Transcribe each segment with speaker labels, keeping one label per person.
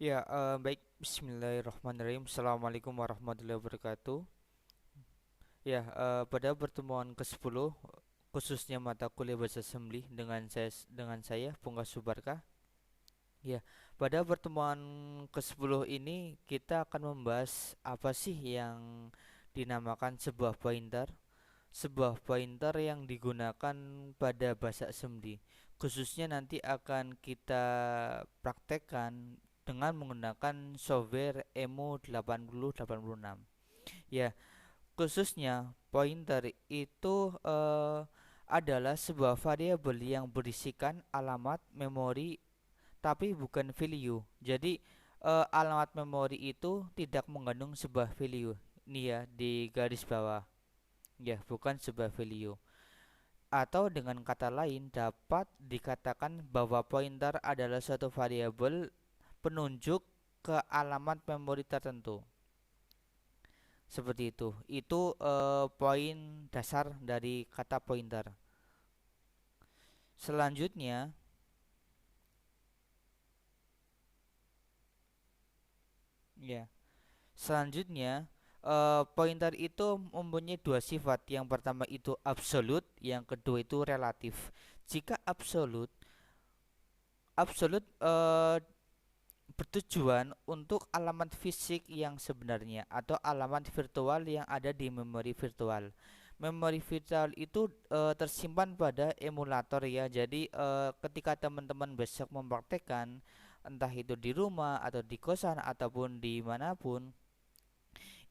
Speaker 1: Ya, baik. Bismillahirrahmanirrahim. Assalamualaikum warahmatullahi wabarakatuh. Ya, pada pertemuan ke-10, khususnya mata kuliah bahasa Semli dengan saya Pungkas Subarkah. Ya, pada pertemuan ke-10 ini kita akan membahas apa sih yang dinamakan sebuah pointer. Sebuah pointer yang digunakan pada bahasa Semli. Khususnya nanti akan kita praktekkan dengan menggunakan software EMU 8086. Ya, khususnya pointer itu adalah sebuah variabel yang berisikan alamat memori tapi bukan value. Jadi alamat memori itu tidak mengandung sebuah value. Ini ya di garis bawah. Ya, bukan sebuah value. Atau dengan kata lain dapat dikatakan bahwa pointer adalah suatu variabel penunjuk ke alamat memori tertentu. Seperti itu. Itu poin dasar dari kata pointer. Selanjutnya, ya. Selanjutnya, pointer itu mempunyai dua sifat. Yang pertama itu absolut, yang kedua itu relatif. Jika absolut, absolut bertujuan untuk alamat fisik yang sebenarnya atau alamat virtual yang ada di memori virtual. Memori virtual itu tersimpan pada emulator ya. Jadi ketika teman-teman besok mempraktekkan entah itu di rumah atau di kosan ataupun dimanapun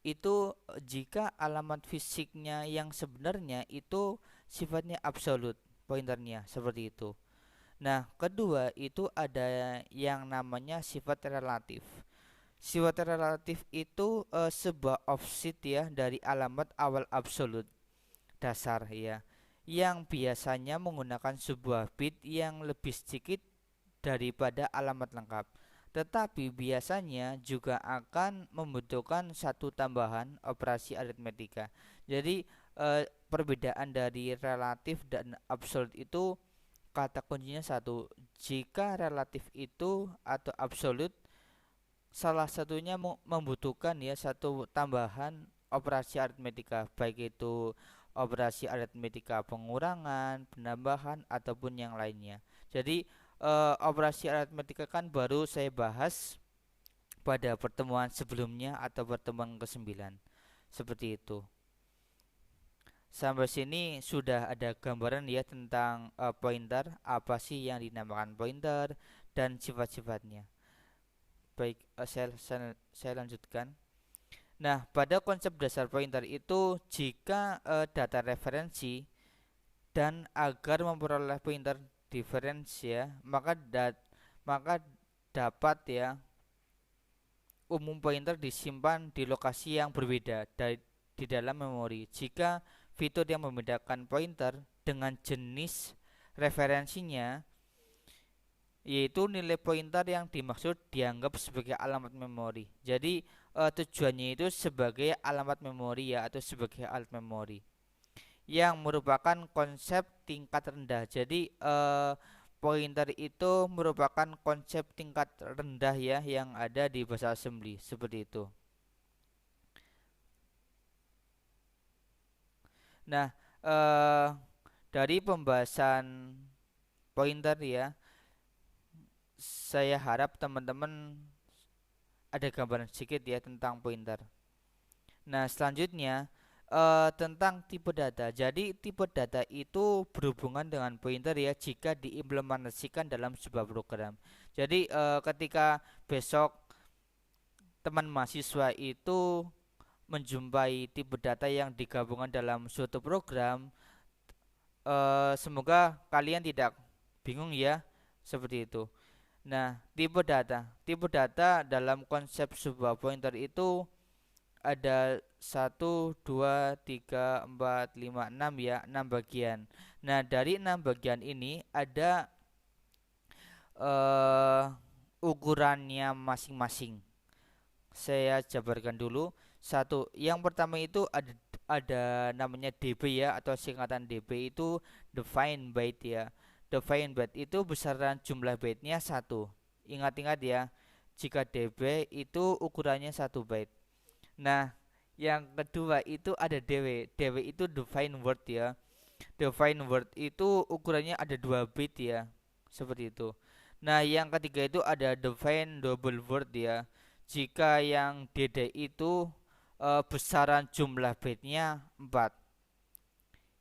Speaker 1: itu jika alamat fisiknya yang sebenarnya itu sifatnya absolut pointernya seperti itu. Nah, kedua itu ada yang namanya sifat relatif. Sifat relatif itu sebuah offset ya dari alamat awal absolut dasar ya, yang biasanya menggunakan sebuah bit yang lebih sedikit daripada alamat lengkap. Tetapi biasanya juga akan membutuhkan satu tambahan operasi aritmetika. Jadi perbedaan dari relatif dan absolut itu kata kuncinya satu. Jika relatif itu atau absolut salah satunya membutuhkan ya satu tambahan operasi aritmetika, baik itu operasi aritmetika pengurangan, penambahan ataupun yang lainnya. Jadi operasi aritmetika kan baru saya bahas pada pertemuan sebelumnya atau pertemuan ke-9. Seperti itu. Sampai sini sudah ada gambaran ya tentang pointer, apa sih yang dinamakan pointer dan sifat-sifatnya. Baik, saya lanjutkan. Nah, pada konsep dasar pointer itu jika data referensi dan agar memperoleh pointer difference ya, maka dapat ya umum pointer disimpan di lokasi yang berbeda di dalam memori. Jika fitur yang membedakan pointer dengan jenis referensinya yaitu nilai pointer yang dimaksud dianggap sebagai alamat memori. Jadi tujuannya itu sebagai alamat memori ya atau sebagai alat memori yang merupakan konsep tingkat rendah. Jadi pointer itu merupakan konsep tingkat rendah ya yang ada di bahasa assembly seperti itu. Nah, eh dari pembahasan pointer ya, saya harap teman-teman ada gambaran sedikit ya tentang pointer. Nah, selanjutnya tentang tipe data. Jadi, tipe data itu berhubungan dengan pointer ya jika diimplementasikan dalam sebuah program. Jadi, ketika besok teman mahasiswa itu menjumpai tipe data yang digabungkan dalam suatu program, semoga kalian tidak bingung ya, seperti itu. Nah, tipe data dalam konsep sebuah pointer itu ada satu 2 3 4 5 6 ya, 6 bagian. Nah, dari 6 bagian ini ada eh ukurannya masing-masing. Saya jabarkan dulu. Satu, yang pertama itu ada namanya DB ya atau singkatan DB itu define byte ya. Define byte itu besaran jumlah byte-nya satu. Ingat-ingat ya. Jika DB itu ukurannya 1 byte. Nah, yang kedua itu ada DW. DW itu define word ya. Define word itu ukurannya ada 2 bit ya. Seperti itu. Nah, yang ketiga itu ada define double word ya. Jika yang DD itu besaran jumlah bitnya 4.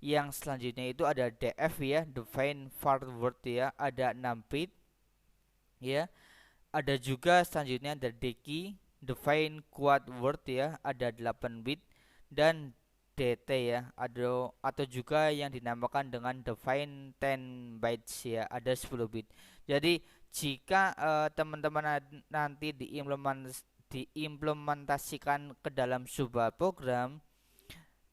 Speaker 1: Yang selanjutnya itu ada DF ya, define forward word ya, ada 6 bit ya. Ada juga selanjutnya ada DKey, define quad word ya, ada 8 bit, dan DT ya, ada atau juga yang dinamakan dengan define 10 bytes ya, ada 10 bit. Jadi jika teman-teman nanti diimplementasikan ke dalam sebuah program,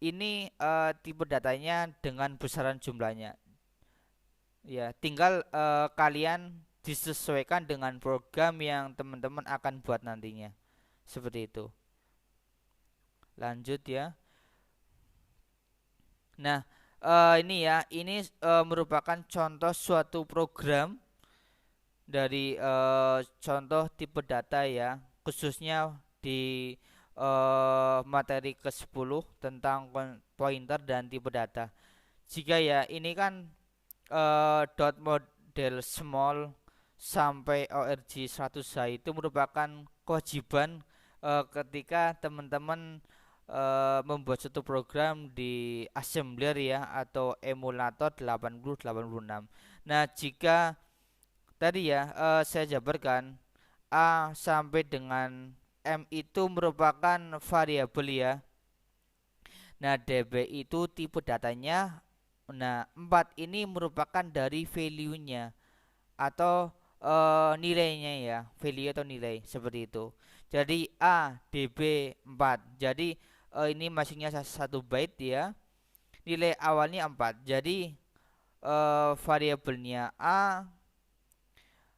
Speaker 1: ini tipe datanya dengan besaran jumlahnya. Ya, tinggal kalian disesuaikan dengan program yang teman-teman akan buat nantinya. Seperti itu. Lanjut ya. Nah, ini ya, ini merupakan contoh suatu program dari contoh tipe data ya, khususnya di materi ke-10 tentang pointer dan tipe data. Jika ya, ini kan dot model small sampai org 100H itu merupakan kewajiban ketika teman-teman membuat suatu program di assembler ya, atau emulator 8086. Nah, jika tadi ya saya jabarkan A sampai dengan M itu merupakan variabel ya. Nah, DB itu tipe datanya. Nah, 4 ini merupakan dari value-nya atau nilainya ya, value atau nilai seperti itu. Jadi A DB 4. Jadi ini masuknya 1 byte ya. Nilai awalnya 4. Jadi variabelnya A,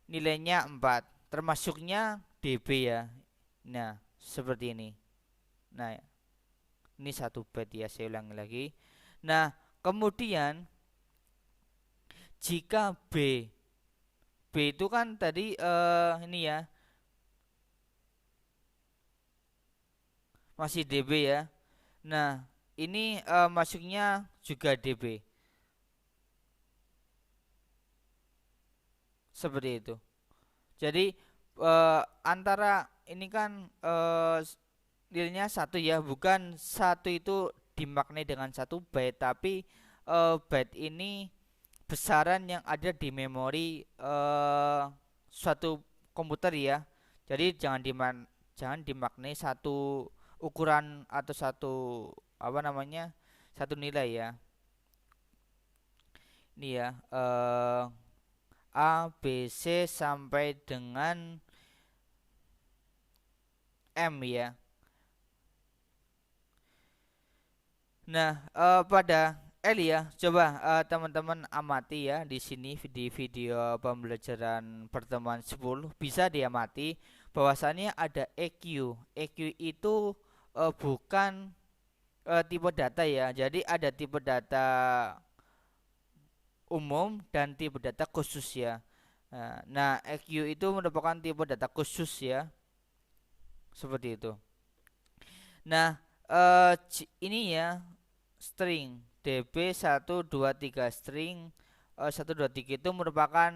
Speaker 1: nilainya 4. Termasuknya DB ya. Nah, seperti ini. Nah, ini 1 byte ya, saya ulangi lagi. Nah, kemudian jika B itu kan tadi ini ya, masih DB ya. Nah, ini masuknya juga DB. Seperti itu. Jadi antara ini kan nilainya 1 ya, bukan 1 itu dimaknai dengan 1 byte, tapi byte ini besaran yang ada di memori suatu komputer ya. Jadi jangan dimaknai satu ukuran atau satu apa namanya, satu nilai ya. Ini ya A B C sampai dengan M ya. Nah, pada L ya, coba teman-teman amati ya di sini di video pembelajaran pertemuan 10 bisa diamati bahwasannya ada EQ. EQ itu bukan tipe data ya. Jadi ada tipe data umum dan tipe data khusus ya. Nah, EQ itu merupakan tipe data khusus ya. Seperti itu. Nah, ini ya string DB 123 string 123 itu merupakan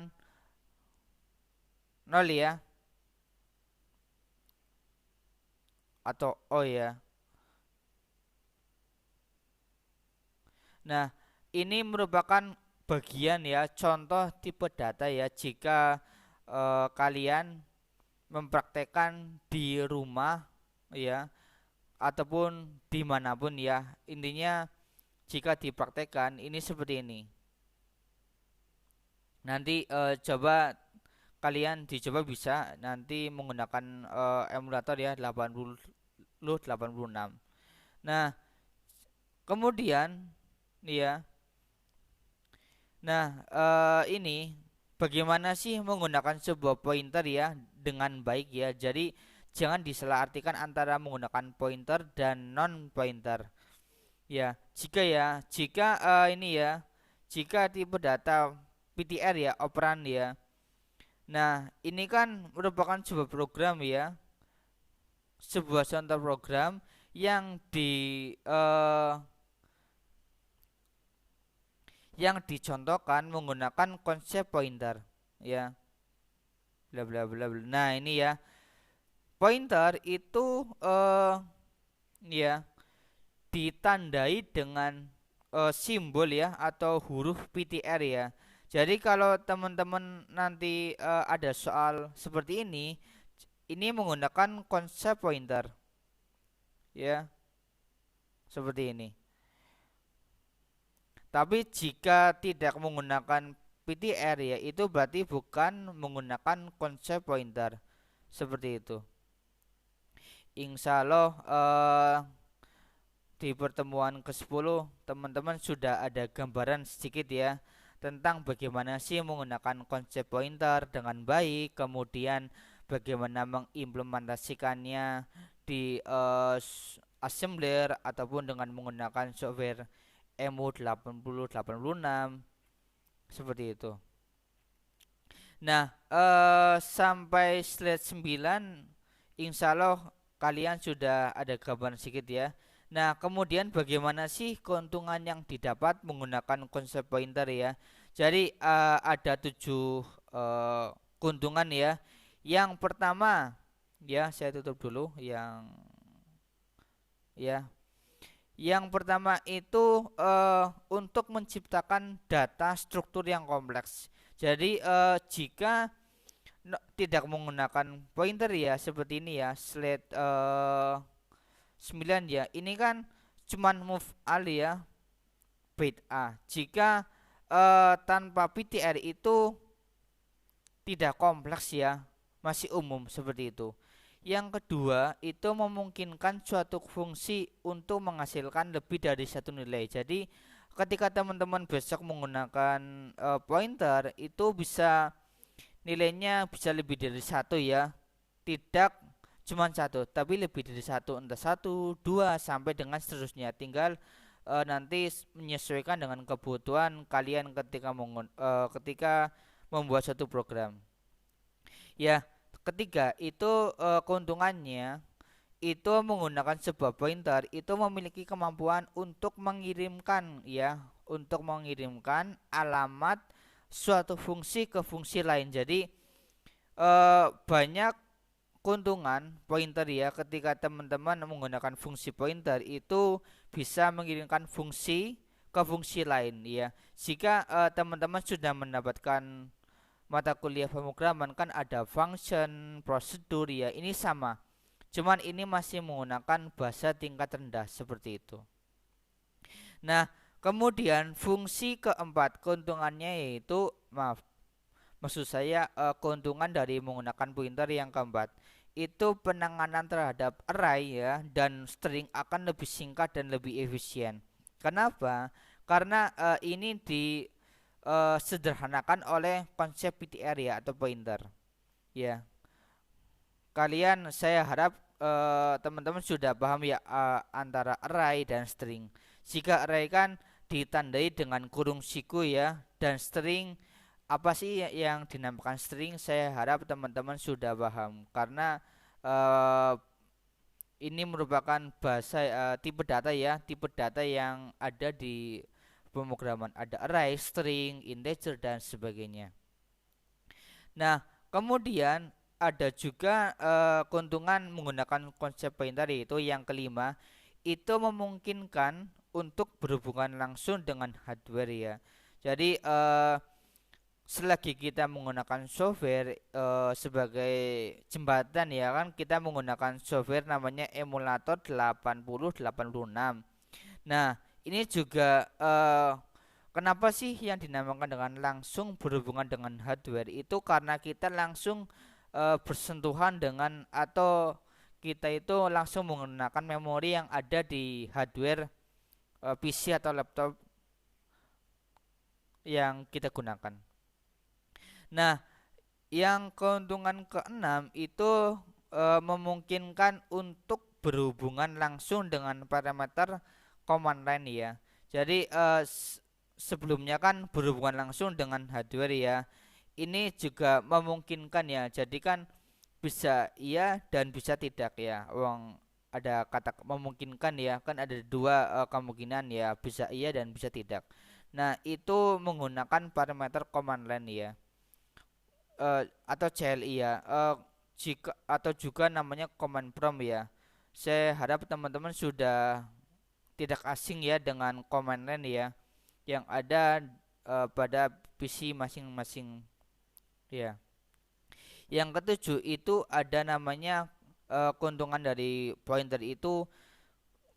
Speaker 1: 0 ya, atau O ya. Nah, ini merupakan bagian ya contoh tipe data ya, jika kalian mempraktekkan di rumah ya, ataupun dimanapun ya, intinya jika dipraktekkan ini seperti ini. Nanti coba kalian dicoba bisa nanti menggunakan emulator ya 8086. Nah, kemudian ya, nah ini bagaimana sih menggunakan sebuah pointer ya dengan baik ya. Jadi jangan disalahartikan antara menggunakan pointer dan non pointer. Ya, jika ini ya, jika tipe data PTR ya, operan ya. Nah, ini kan merupakan sebuah program ya, sebuah contoh program yang yang dicontohkan menggunakan konsep pointer ya, bla bla bla bla. Nah, ini ya, pointer itu ya ditandai dengan simbol ya atau huruf PTR ya. Jadi kalau teman-teman nanti ada soal seperti ini menggunakan konsep pointer ya, seperti ini. Tapi jika tidak menggunakan PTR ya, itu berarti bukan menggunakan konsep pointer. Seperti itu. Insya Allah di pertemuan ke-10 teman-teman sudah ada gambaran sedikit ya tentang bagaimana sih menggunakan konsep pointer dengan baik, kemudian bagaimana mengimplementasikannya di assembler ataupun dengan menggunakan software EMU 8086 seperti itu. Nah, sampai slide 9 insya Allah kalian sudah ada gambaran sedikit ya. Nah, kemudian bagaimana sih keuntungan yang didapat menggunakan konsep pointer ya? Jadi ada 7 keuntungan ya. Yang pertama ya, saya tutup dulu ya. Yang pertama itu untuk menciptakan data struktur yang kompleks. Jadi jika tidak menggunakan pointer ya seperti ini ya, slide 9 ya. Ini kan cuman move al ya, bait A. Jika tanpa PTR itu tidak kompleks ya, masih umum seperti itu. Yang kedua itu memungkinkan suatu fungsi untuk menghasilkan lebih dari satu nilai. Jadi ketika teman-teman besok menggunakan pointer itu bisa nilainya bisa lebih dari satu ya, tidak cuma satu tapi lebih dari satu, entah satu dua sampai dengan seterusnya, tinggal nanti menyesuaikan dengan kebutuhan kalian ketika membuat suatu program ya. Ketiga itu keuntungannya itu menggunakan sebuah pointer itu memiliki kemampuan untuk mengirimkan alamat suatu fungsi ke fungsi lain. Jadi banyak keuntungan pointer ya, ketika teman-teman menggunakan fungsi pointer itu bisa mengirimkan fungsi ke fungsi lain ya. Jika teman-teman sudah mendapatkan mata kuliah pemrograman kan ada function, prosedur ya, ini sama. Cuman ini masih menggunakan bahasa tingkat rendah seperti itu. Nah, kemudian fungsi keempat keuntungannya yaitu maksud saya keuntungan dari menggunakan pointer yang keempat itu penanganan terhadap array ya dan string akan lebih singkat dan lebih efisien. Kenapa? Karena ini disederhanakan oleh konsep PTR ya atau pointer. Ya, kalian saya harap teman-teman sudah paham ya antara array dan string. Jika array kan ditandai dengan kurung siku ya, dan string apa sih yang dinamakan string? Saya harap teman-teman sudah paham karena eh, ini merupakan bahasa tipe data ya, tipe data yang ada di pemrograman. Ada array, string, integer dan sebagainya. Nah, kemudian ada juga keuntungan menggunakan konsep pointer yaitu yang kelima, itu memungkinkan untuk berhubungan langsung dengan hardware ya. Jadi selagi kita menggunakan software sebagai jembatan ya kan, kita menggunakan software namanya emulator 8086. Nah, ini juga kenapa sih yang dinamakan dengan langsung berhubungan dengan hardware itu karena kita langsung bersentuhan dengan atau kita itu langsung menggunakan memori yang ada di hardware PC atau laptop yang kita gunakan. Nah, yang keuntungan keenam itu memungkinkan untuk berhubungan langsung dengan parameter command line ya. Jadi sebelumnya kan berhubungan langsung dengan hardware ya. ini juga memungkinkan ya. Jadi kan bisa iya dan bisa tidak ya. Uang ada kata memungkinkan ya, kan ada dua kemungkinan ya, bisa iya dan bisa tidak. Nah, itu menggunakan parameter command line ya. Atau CLI ya. Jika atau juga namanya command prompt ya. Saya harap teman-teman sudah tidak asing ya dengan command line ya yang ada pada PC masing-masing ya. Yang ketujuh itu ada namanya keuntungan dari pointer itu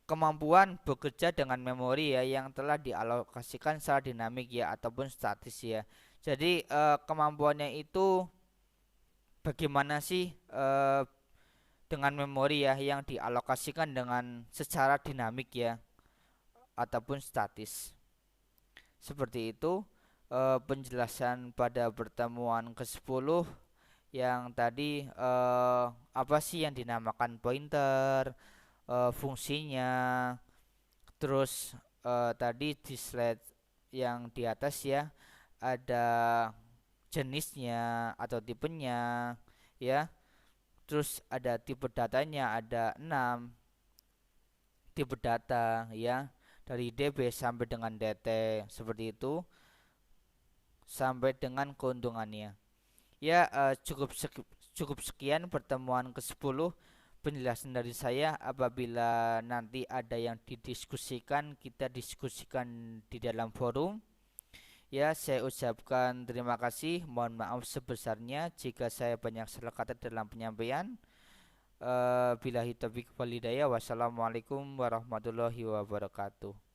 Speaker 1: kemampuan bekerja dengan memori ya yang telah dialokasikan secara dinamik ya ataupun statis ya. Jadi kemampuannya itu bagaimana sih dengan memori ya yang dialokasikan dengan secara dinamik ya ataupun statis. Seperti itu penjelasan pada pertemuan ke-10 yang tadi apa sih yang dinamakan pointer, fungsinya, terus tadi di slide yang di atas ya ada jenisnya atau tipenya ya. Terus ada tipe datanya ada 6 tipe data ya dari DB sampai dengan DT seperti itu sampai dengan keuntungannya. Ya cukup sekian pertemuan ke-10 penjelasan dari saya. Apabila nanti ada yang didiskusikan, kita diskusikan di dalam forum. Ya, saya ucapkan terima kasih. Mohon maaf sebesarnya jika saya banyak salah kata dalam penyampaian. Billahi taufiq wal hidayah. Wassalamualaikum warahmatullahi wabarakatuh.